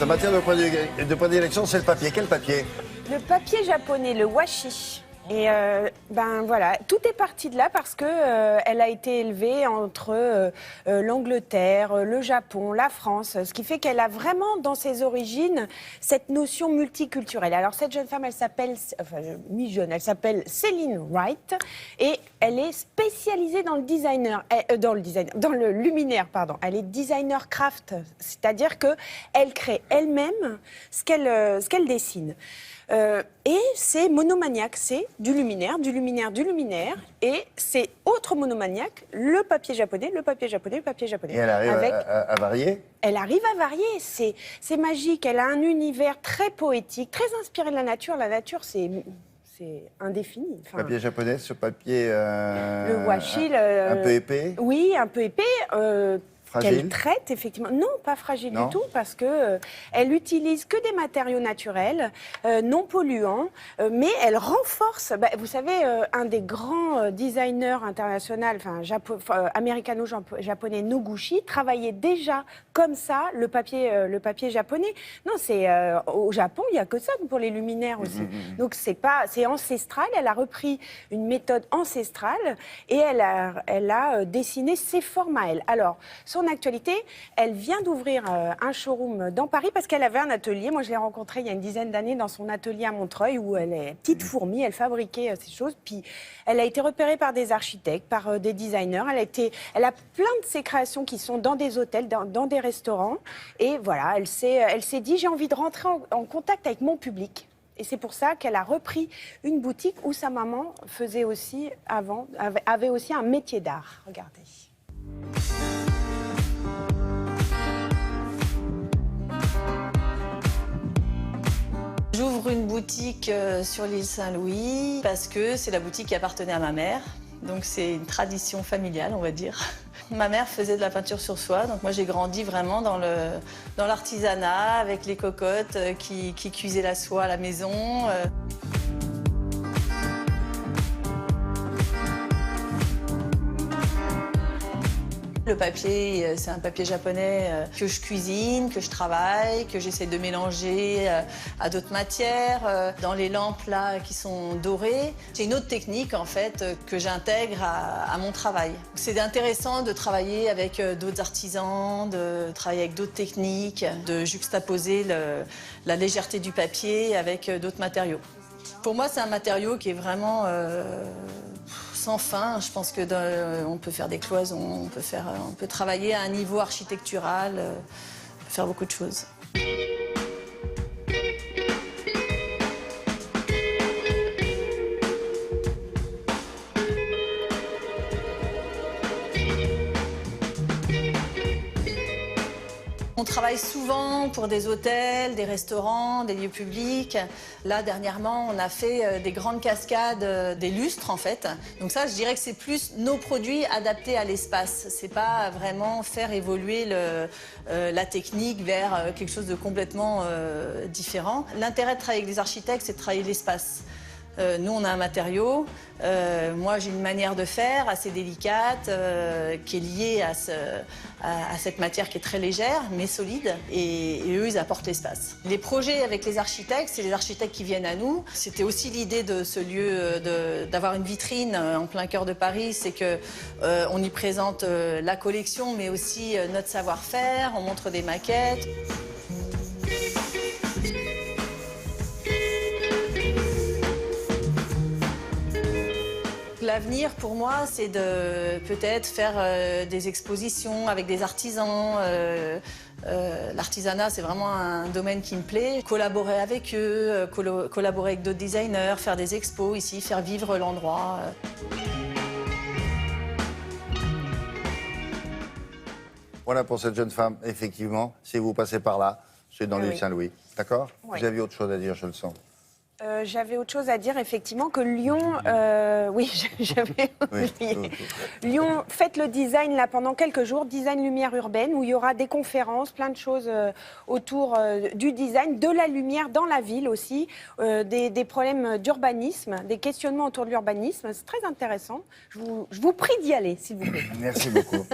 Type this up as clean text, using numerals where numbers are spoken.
Sa matière de prédilection, c'est le papier. Quel papier? Le papier japonais, le washi. Et ben voilà, tout est parti de là parce que elle a été élevée entre l'Angleterre, le Japon, la France, ce qui fait qu'elle a vraiment dans ses origines cette notion multiculturelle. Alors cette jeune femme, elle s'appelle, enfin mi-jeune, elle s'appelle Céline Wright et elle est spécialisée dans le dans le luminaire, pardon. Elle est designer craft, c'est-à-dire que elle crée elle-même ce qu'elle dessine. Et c'est monomaniaque, c'est du luminaire, du luminaire, du luminaire. Et c'est autre monomaniaque, le papier japonais, le papier japonais, le papier japonais. Et elle arrive à varier? Elle arrive à varier, c'est magique. Elle a un univers très poétique, très inspiré de la nature. La nature, c'est indéfini. Enfin, Papier japonais, ce papier le washi, un peu épais? Oui, un peu épais. Fragile? Qu'elle traite, effectivement. Non, pas fragile Non. du tout, parce que elle utilise que des matériaux naturels, non polluants, mais elle renforce. Vous savez, un des grands designers internationaux, américano-japonais, Noguchi, travaillait déjà comme ça le papier japonais. Non, c'est au Japon, il n'y a que ça pour les luminaires aussi. Donc c'est ancestral. Elle a repris une méthode ancestrale et elle a dessiné ses formes à elle. Alors, son actualité, elle vient d'ouvrir un showroom dans Paris parce qu'elle avait un atelier. Moi, je l'ai rencontrée il y a une dizaine d'années dans son atelier à Montreuil où elle est petite fourmi, elle fabriquait ces choses. Puis, elle a été repérée par des architectes, par des designers. Elle a plein de ses créations qui sont dans des hôtels, dans des restaurants. Et voilà, elle s'est dit, j'ai envie de rentrer en contact avec mon public. Et c'est pour ça qu'elle a repris une boutique où sa maman faisait aussi avait aussi un métier d'art. Regardez. J'ouvre une boutique sur l'île Saint-Louis parce que c'est la boutique qui appartenait à ma mère. Donc c'est une tradition familiale, on va dire. Ma mère faisait de la peinture sur soie, donc moi j'ai grandi vraiment dans l'artisanat avec les cocottes qui cuisaient la soie à la maison. Le papier, c'est un papier japonais que je cuisine, que je travaille, que j'essaie de mélanger à d'autres matières. Dans les lampes là qui sont dorées, c'est une autre technique en fait que j'intègre à mon travail. C'est intéressant de travailler avec d'autres artisans, de travailler avec d'autres techniques, de juxtaposer la légèreté du papier avec d'autres matériaux. Pour moi, c'est un matériau qui est vraiment sans fin. Je pense que on peut faire des cloisons, on peut travailler à un niveau architectural, on peut faire beaucoup de choses. On travaille souvent pour des hôtels, des restaurants, des lieux publics. Là, dernièrement, on a fait des grandes cascades, des lustres, en fait. Donc ça, je dirais que c'est plus nos produits adaptés à l'espace. C'est pas vraiment faire évoluer la technique vers quelque chose de complètement différent. L'intérêt de travailler avec des architectes, c'est de travailler l'espace. Nous, on a un matériau. Moi, j'ai une manière de faire assez délicate qui est liée à cette matière qui est très légère, mais solide. Et eux, ils apportent l'espace. Les projets avec les architectes, c'est les architectes qui viennent à nous. C'était aussi l'idée de ce lieu, d'avoir une vitrine en plein cœur de Paris. C'est qu'on y présente la collection, mais aussi notre savoir-faire. On montre des maquettes. L'avenir, pour moi, c'est de peut-être faire des expositions avec des artisans. L'artisanat, c'est vraiment un domaine qui me plaît. Collaborer avec eux, collaborer avec d'autres designers, faire des expos ici, faire vivre l'endroit. Voilà pour cette jeune femme, effectivement, si vous passez par là, c'est dans l'île Saint-Louis. D'accord? Oui. Vous aviez autre chose à dire, je le sens. J'avais autre chose à dire, effectivement, que Lyon... oui, j'avais oublié. Oui. Lyon, faites le design là pendant quelques jours, design lumière urbaine, où il y aura des conférences, plein de choses autour du design, de la lumière dans la ville aussi, des problèmes d'urbanisme, des questionnements autour de l'urbanisme. C'est très intéressant. Je vous prie d'y aller, s'il vous plaît. Merci beaucoup.